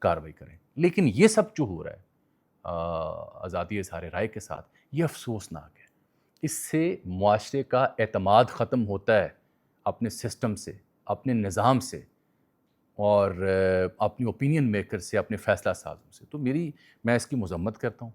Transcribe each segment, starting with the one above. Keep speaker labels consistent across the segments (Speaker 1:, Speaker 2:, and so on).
Speaker 1: کارروائی کریں. لیکن یہ سب جو ہو رہا ہے آزادی اظہار رائے کے ساتھ، یہ افسوسناک ہے. اس سے معاشرے کا اعتماد ختم ہوتا ہے اپنے سسٹم سے، اپنے نظام سے، اور اپنی اوپینین میکر سے، اپنے فیصلہ سازوں سے. تو میں اس کی مذمت کرتا ہوں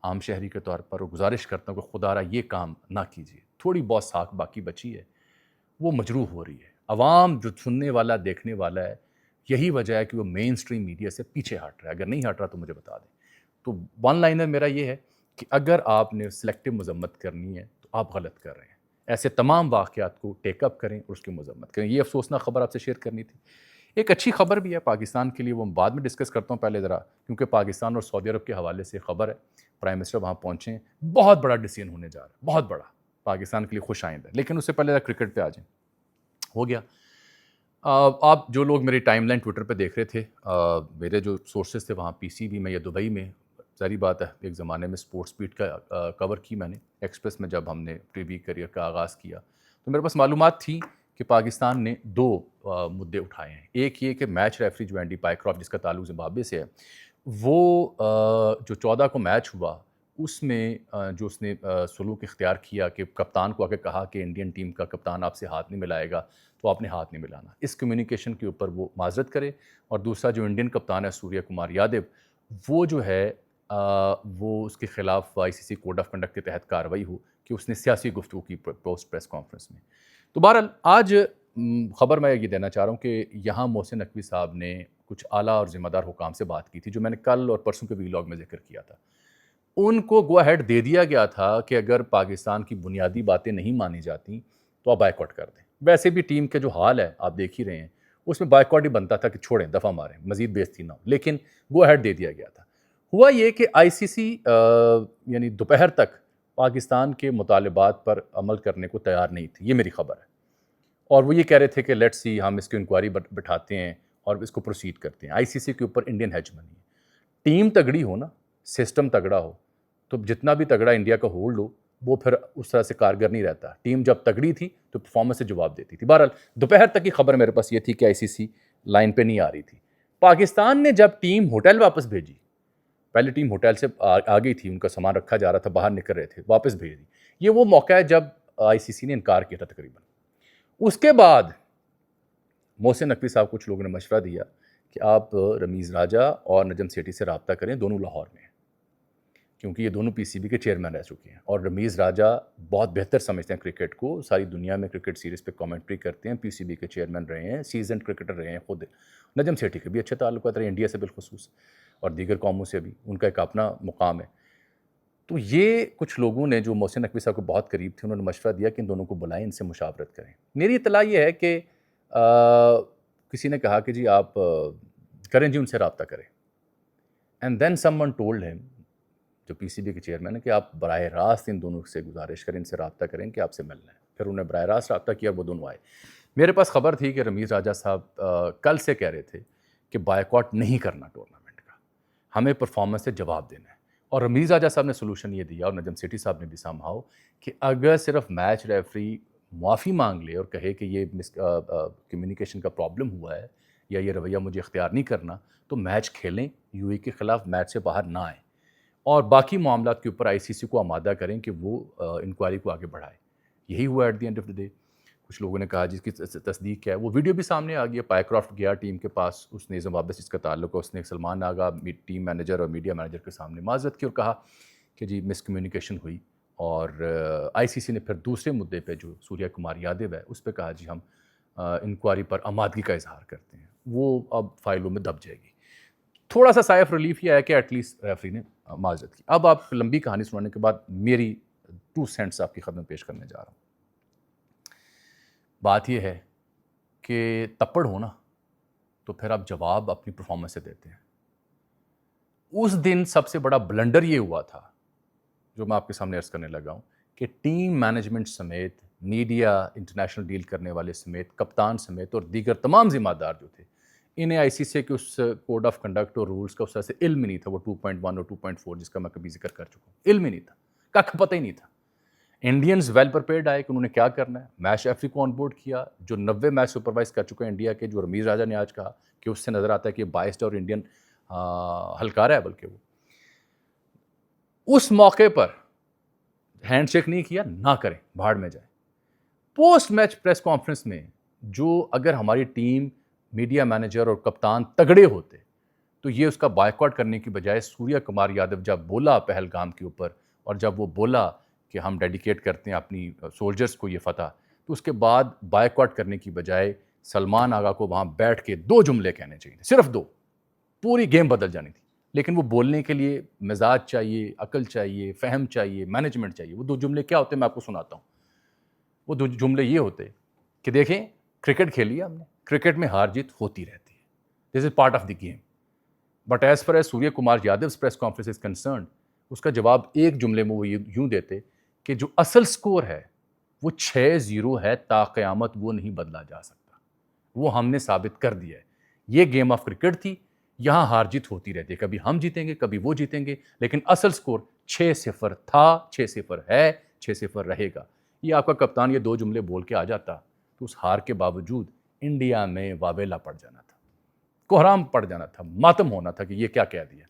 Speaker 1: عام شہری کے طور پر، اور گزارش کرتا ہوں کہ خدا را یہ کام نہ کیجیے. تھوڑی بہت ساکھ باقی بچی ہے، وہ مجروح ہو رہی ہے. عوام جو سننے والا دیکھنے والا ہے، یہی وجہ ہے کہ وہ مین اسٹریم میڈیا سے پیچھے ہٹ رہا ہے. اگر نہیں ہٹ رہا تو مجھے بتا دیں. تو ون لائنر میرا یہ ہے کہ اگر آپ نے سلیکٹو مذمت کرنی ہے تو آپ غلط کر رہے ہیں. ایسے تمام واقعات کو ٹیک اپ کریں اور اس کی مذمت کریں. یہ افسوسناک خبر آپ سے شیئر کرنی تھی. ایک اچھی خبر بھی ہے پاکستان کے لیے، وہ بعد میں ڈسکس کرتا ہوں. پہلے ذرا، کیونکہ پاکستان اور سعودی عرب کے حوالے سے خبر ہے، پرائم منسٹر وہاں پہنچے ہیں، بہت بڑا ڈیسیژن ہونے جا رہا ہے، بہت بڑا، پاکستان کے لیے خوش آئند ہے. لیکن اس سے پہلے ذرا کرکٹ پہ آ جائیں. ہو گیا. آپ جو لوگ میری ٹائم لائن ٹویٹر پہ دیکھ رہے تھے، میرے جو سورسز تھے وہاں پی سی بی میں یا دبئی میں، ظاہری بات ہے ایک زمانے میں سپورٹس بیٹ کا کور کی میں نے ایکسپریس میں. جب ہم نے پری وی کریئر کا آغاز کیا تو میرے پاس معلومات تھی کہ پاکستان نے 2 مدعے اٹھائے ہیں. ایک یہ کہ میچ ریفری جو اینڈی پائیکرافٹ، جس کا تعلق زمبابوے سے ہے، وہ جو 14 کو میچ ہوا اس میں جو اس نے سلوک اختیار کیا کہ کپتان کو آ کے کہا کہ انڈین ٹیم کا کپتان آپ سے ہاتھ نہیں ملائے گا تو آپ نے ہاتھ نہیں ملانا. اس کمیونیکیشن کے اوپر وہ معذرت کرے. اور دوسرا جو انڈین کپتان ہے سوریہ کمار یادو، وہ جو ہے وہ اس کے خلاف آئی سی سی کوڈ آف کنڈکٹ کے تحت کارروائی ہو کہ اس نے سیاسی گفتگو کی پوسٹ پریس کانفرنس میں. تو بہرحال آج خبر میں یہ دینا چاہ رہا ہوں کہ یہاں محسن نقوی صاحب نے کچھ اعلیٰ اور ذمہ دار حکام سے بات کی تھی، جو میں نے کل اور پرسوں کے ویلاگ میں ذکر کیا تھا. ان کو گو ہیڈ دے دیا گیا تھا کہ اگر پاکستان کی بنیادی باتیں نہیں مانی جاتی تو آپ بائیکاٹ کر دیں. ویسے بھی ٹیم کے جو حال ہے آپ دیکھ ہی رہے ہیں، اس میں بائیکاٹ ہی بنتا تھا کہ چھوڑیں، دفعہ ماریں، مزید بےعزتی نہ ہو. لیکن گو ہیڈ دے دیا گیا تھا. ہوا یہ کہ آئی سی سی یعنی دوپہر تک پاکستان کے مطالبات پر عمل کرنے کو تیار نہیں تھی، یہ میری خبر ہے. اور وہ یہ کہہ رہے تھے کہ لیٹس سی، ہم اس کی انکوائری بٹھاتے ہیں اور اس کو پروسیڈ کرتے ہیں. آئی سی سی کے اوپر انڈین ہیجمنی ہے. ٹیم تگڑی ہو نا، سسٹم تگڑا ہو، تو جتنا بھی تگڑا انڈیا کا ہولڈ ہو وہ پھر اس طرح سے کارگر نہیں رہتا. ٹیم جب تگڑی تھی تو پرفارمنس سے جواب دیتی تھی. بہرحال دوپہر تک کی خبر میرے پاس یہ تھی کہ آئی سی سی لائن پہ نہیں آ رہی تھی. پاکستان نے جب ٹیم ہوٹل واپس بھیجی، پہلے ٹیم ہوٹل سے آ گئی تھی، ان کا سامان رکھا جا رہا تھا، باہر نکل رہے تھے، واپس بھیج دی. یہ وہ موقع ہے جب آئی سی سی نے انکار کیا تھا تقریباً. اس کے بعد محسن نقوی صاحب کچھ لوگوں نے مشورہ دیا کہ آپ رمیز راجہ اور نجم سیٹھی سے رابطہ کریں، دونوں لاہور میں ہیں، کیونکہ یہ دونوں پی سی بی کے چیئرمین رہ چکے ہیں. اور رمیز راجہ بہت بہتر سمجھتے ہیں کرکٹ کو، ساری دنیا میں کرکٹ سیریز پہ کامنٹری کرتے ہیں، پی سی بی کے چیئرمین رہے ہیں، سیزنڈ کرکٹر رہے ہیں خود. نجم سیٹھی کے بھی اچھے تعلقات رہے انڈیا سے بالخصوص، اور دیگر قوموں سے بھی، ان کا ایک اپنا مقام ہے. تو یہ کچھ لوگوں نے جو محسن نقوی صاحب کو بہت قریب تھے، انہوں نے مشورہ دیا کہ ان دونوں کو بلائیں، ان سے مشاورت کریں. میری اطلاع یہ ہے کہ کسی نے کہا کہ جی آپ کریں، جی ان سے رابطہ کریں. And then someone told ہم، جو پی سی بی کے چیئرمین ہے، کہ آپ براہ راست ان دونوں سے گزارش کریں، ان سے رابطہ کریں کہ آپ سے ملنا ہے. پھر انہوں نے براہ راست رابطہ کیا، وہ دونوں آئے. میرے پاس خبر تھی کہ رمیز راجہ صاحب کل سے کہہ رہے تھے کہ بائیکاٹ نہیں کرنا ٹورنامنٹ کا، ہمیں پرفارمنس سے جواب دینا ہے. اور رمیز راجہ صاحب نے سولوشن یہ دیا، اور نجم سیٹھی صاحب نے بھی سامہاؤ، کہ اگر صرف میچ ریفری معافی مانگ لے اور کہے کہ یہ کمیونیکیشن کا پرابلم ہوا ہے یا یہ رویہ مجھے اختیار نہیں کرنا، تو میچ کھیلیں، یو اے کے خلاف میچ سے باہر نہ آئیں، اور باقی معاملات کے اوپر آئی سی سی کو آمادہ کریں کہ وہ انکوائری کو آگے بڑھائے. یہی ہوا at the end of the day. کچھ لوگوں نے کہا جس کی تصدیق کیا ہے، وہ ویڈیو بھی سامنے آ گیا. پائیکرافٹ گیا ٹیم کے پاس، اس نے زمبابوے سے اس کا تعلق ہے، اس نے سلمان آغا ٹیم مینیجر اور میڈیا مینیجر کے سامنے معذرت کی اور کہا کہ جی مس کمیونیکیشن ہوئی. اور آئی سی سی نے پھر دوسرے مدعے پہ جو سوریہ کمار یادو ہے، اس پہ کہا جی ہم انکوائری پر آمادگی کا اظہار کرتے ہیں. وہ اب فائلوں میں دب جائے گی. تھوڑا سا سائے آف ریلیف یہ ہے کہ ایٹ لیسٹ ریفری نے معذرت کی. اب آپ لمبی کہانی سنانے کے بعد میری 2 سینٹس آپ کی خدمت پیش کرنے جا رہا ہوں. بات یہ ہے کہ تپڑ ہو نا تو پھر آپ جواب اپنی پرفارمنس سے دیتے ہیں. اس دن سب سے بڑا بلنڈر یہ ہوا تھا جو میں آپ کے سامنے عرض کرنے لگا ہوں کہ ٹیم مینجمنٹ سمیت، میڈیا، انٹرنیشنل ڈیل کرنے والے سمیت، کپتان سمیت اور دیگر تمام ذمہ دار جو تھے، انہیں آئی سی سی کے اس کوڈ آف کنڈکٹ اور رولز کا اس طرح سے علم ہی نہیں تھا. وہ 2.1 اور 2.4 جس کا میں کبھی ذکر کر چکا ہوں، علم ہی نہیں تھا، کچھ پتہ ہی نہیں تھا. انڈینز ویل پرپیئرڈ آئے کہ انہوں نے کیا کرنا ہے. میچ ریفری کو آن بورڈ کیا جو 90 میچ سپروائز کر چکا ہے انڈیا کے، جو رمیز راجہ نے آج کہا کہ اس سے نظر آتا ہے کہ بائسڈ اور انڈین ہلکارا ہے بلکہ وہ اس موقع پر ہینڈ شیک نہیں کیا، نہ کریں، بھاڑ میں جائیں. پوسٹ میچ پریس کانفرنس میں جو اگر ہماری ٹیم، میڈیا مینیجر اور کپتان تگڑے ہوتے تو یہ اس کا بائیکاٹ کرنے کی بجائے سوریہ کمار یادو جب بولا پہلگام کے اوپر، اور جب وہ بولا کہ ہم ڈیڈیکیٹ کرتے ہیں اپنی سولجرز کو یہ فتح، تو اس کے بعد بائیکاٹ کرنے کی بجائے سلمان آغا کو وہاں بیٹھ کے 2 جملے کہنے چاہیے، صرف 2. پوری گیم بدل جانی تھی. لیکن وہ بولنے کے لیے مزاج چاہیے، عقل چاہیے، فہم چاہیے، مینجمنٹ چاہیے. وہ 2 جملے کیا ہوتے ہیں میں آپ کو سناتا ہوں. وہ 2 جملے یہ ہوتے کہ دیکھیں کرکٹ کھیلی ہے ہم نے، کرکٹ میں ہار جیت ہوتی رہتی ہے، this is part of the game. But as far as Surya Kumar Yadav press conference is concerned, اس کا جواب ایک جملے میں وہ یوں دیتے کہ جو اصل سکور ہے وہ 6-0 ہے، تا قیامت وہ نہیں بدلا جا سکتا، وہ ہم نے ثابت کر دیا ہے. یہ گیم آف کرکٹ تھی، یہاں ہار جیت ہوتی رہتی ہے، کبھی ہم جیتیں گے کبھی وہ جیتیں گے، لیکن اصل سکور 6-0 تھا، 6-0 ہے، 6-0 رہے گا. یہ آپ کا کپتان یہ 2 جملے بول کے آ جاتا تو اس ہار کے باوجود انڈیا میں واویلا پڑ جانا تھا، کوہرام پڑ جانا تھا، ماتم ہونا تھا کہ یہ کیا کہہ دیا.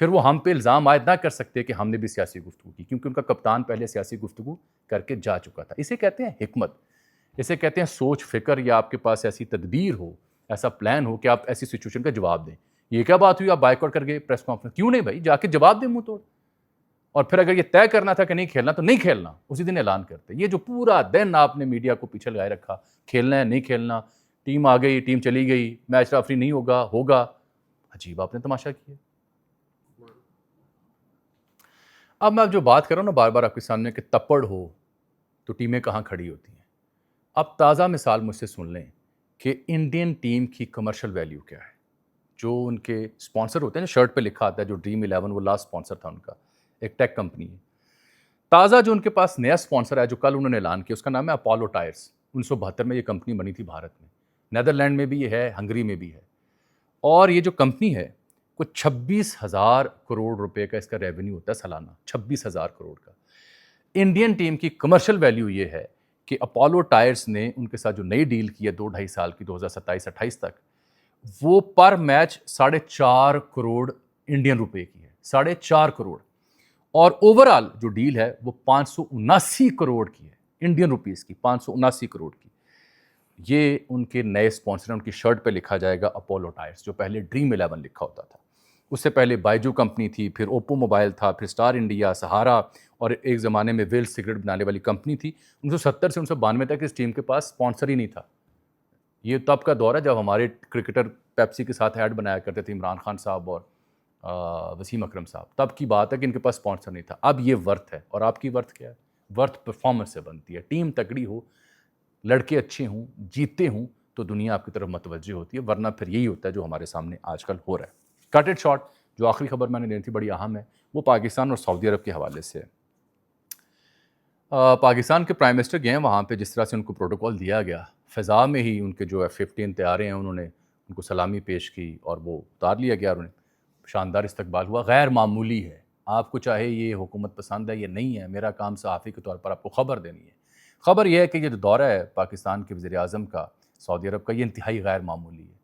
Speaker 1: پھر وہ ہم پہ الزام عائد نہ کر سکتے کہ ہم نے بھی سیاسی گفتگو کی، کیونکہ ان کا کپتان پہلے سیاسی گفتگو کر کے جا چکا تھا. اسے کہتے ہیں حکمت، اسے کہتے ہیں سوچ فکر، یا آپ کے پاس ایسی تدبیر ہو، ایسا پلان ہو کہ آپ ایسی سچویشن کا جواب دیں. یہ کیا بات ہوئی آپ بائیکاٹ کر گئے پریس کانفرنس؟ کیوں نہیں بھائی، جا کے جواب دیں منہ توڑ. اور پھر اگر یہ طے کرنا تھا کہ نہیں کھیلنا تو نہیں کھیلنا، اسی دن اعلان کرتے. یہ جو پورا دن آپ نے میڈیا کو پیچھے لگائے رکھا، کھیلنا ہے نہیں کھیلنا، ٹیم آ گئی ٹیم چلی گئی، میچ ریفری نہیں ہوگا، عجیب آپ نے تماشا کیا. اب میں جو بات کر رہا ہوں نا بار بار آپ کے سامنے کہ تپڑ ہو تو ٹیمیں کہاں کھڑی ہوتی ہیں. اب تازہ مثال مجھ سے سن لیں کہ انڈین ٹیم کی کمرشل ویلیو کیا ہے. جو ان کے سپانسر ہوتے ہیں نا، شرٹ پہ لکھا آتا ہے جو ڈریم 11 وہ لاسٹ سپانسر تھا ان کا، ایک ٹیک کمپنی ہے. تازہ جو ان کے پاس نیا سپانسر ہے جو کل انہوں نے اعلان کیا، اس کا نام ہے اپولو ٹائرز. 1972 میں یہ کمپنی بنی تھی بھارت میں، نیدرلینڈ میں بھی یہ ہے، ہنگری میں بھی ہے. اور یہ جو کمپنی ہے کچھ 26,000 کروڑ روپے کا اس کا ریونیو ہوتا ہے سالانہ، 26,000 کروڑ کا. انڈین ٹیم کی کمرشل ویلیو یہ ہے کہ اپولو ٹائرز نے ان کے ساتھ جو نئی ڈیل کی ہے 2-2.5 سال کی، 2027-28 تک، وہ پر میچ 4.5 کروڑ انڈین روپے کی ہے، 4.5 کروڑ. اور اوورال جو ڈیل ہے وہ 579 کروڑ کی ہے، انڈین روپیز کی 579 کروڑ کی. یہ ان کے نئے سپانسر ہیں، ان کی شرٹ پہ لکھا جائے گا اپولو ٹائرز، جو پہلے ڈریم 11 لکھا ہوتا تھا. اس سے پہلے بائیجو کمپنی تھی، پھر اوپو موبائل تھا، پھر اسٹار انڈیا، سہارا، اور ایک زمانے میں ویل سگریٹ بنانے والی کمپنی تھی. 1970 سے 1992 تک اس ٹیم کے پاس سپانسر ہی نہیں تھا. یہ تب کا دور ہے جب ہمارے کرکٹر پیپسی کے ساتھ ایڈ بنایا کرتے تھے، عمران خان صاحب اور وسیم اکرم صاحب. تب کی بات ہے کہ ان کے پاس سپانسر نہیں تھا. اب یہ ورتھ ہے، اور آپ کی ورتھ کیا ہے؟ ورتھ پرفارمنس سے بنتی ہے. ٹیم تکڑی ہو، لڑکے اچھے ہوں، جیتے ہوں تو دنیا آپ کی طرف متوجہ ہوتی ہے، ورنہ پھر یہی ہوتا ہے جو ہمارے سامنے آج کل ہو رہا ہے. کٹ اٹ شارٹ، جو آخری خبر میں نے دینی تھی بڑی اہم ہے، وہ پاکستان اور سعودی عرب کے حوالے سے ہے. پاکستان کے پرائم منسٹر گئے ہیں وہاں پہ، جس طرح سے ان کو پروٹوکول دیا گیا، فضا میں ہی ان کے جو F-15 طیارے ہیں انہوں نے ان کو سلامی پیش کی اور وہ اتار لیا گیا، اور انہیں شاندار استقبال ہوا. غیر معمولی ہے. آپ کو چاہے یہ حکومت پسند ہے یہ نہیں ہے، میرا کام صحافی کے طور پر آپ کو خبر دینی ہے. خبر یہ ہے کہ یہ جو دورہ ہے پاکستان کے وزیر اعظم کا سعودی عرب کا، یہ انتہائی غیر معمولی ہے.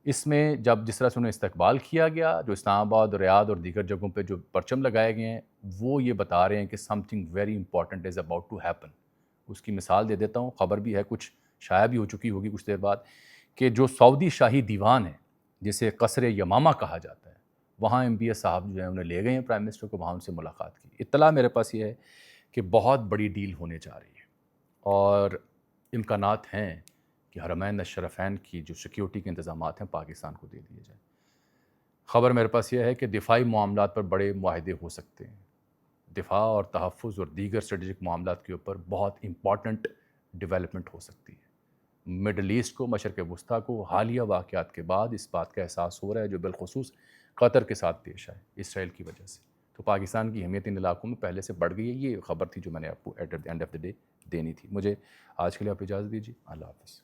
Speaker 1: اس میں جب جس طرح سے انہیں استقبال کیا گیا، جو اسلام آباد اور ریاض اور دیگر جگہوں پہ جو پرچم لگائے گئے ہیں، وہ یہ بتا رہے ہیں کہ something very important is about to happen. اس کی مثال دے دیتا ہوں، خبر بھی ہے، کچھ شائع بھی ہو چکی ہوگی کچھ دیر بعد، کہ جو سعودی شاہی دیوان ہے جسے قصر یمامہ کہا جاتا ہے، وہاں MBS صاحب جو ہیں انہیں لے گئے ہیں پرائم منسٹر کو، وہاں ان سے ملاقات کی. اطلاع میرے پاس یہ ہے کہ بہت بڑی ڈیل ہونے جا رہی ہے، اور امکانات ہیں کہ حرمین الشریفین کی جو سیکیورٹی کے انتظامات ہیں پاکستان کو دے دیے جائیں. خبر میرے پاس یہ ہے کہ دفاعی معاملات پر بڑے معاہدے ہو سکتے ہیں. دفاع اور تحفظ اور دیگر اسٹریٹجک معاملات کے اوپر بہت امپورٹنٹ ڈیولپمنٹ ہو سکتی ہے. مڈل ایسٹ کو، مشرق وسطیٰ کو حالیہ واقعات کے بعد اس بات کا احساس ہو رہا ہے، جو بالخصوص قطر کے ساتھ پیش آئے اسرائیل کی وجہ سے. تو پاکستان کی اہمیت ان علاقوں میں پہلے سے بڑھ گئی ہے. یہ خبر تھی جو میں نے آپ کو at the end of the day دینی تھی. مجھے آج کے لیے آپ اجازت دیجیے. اللہ حافظ.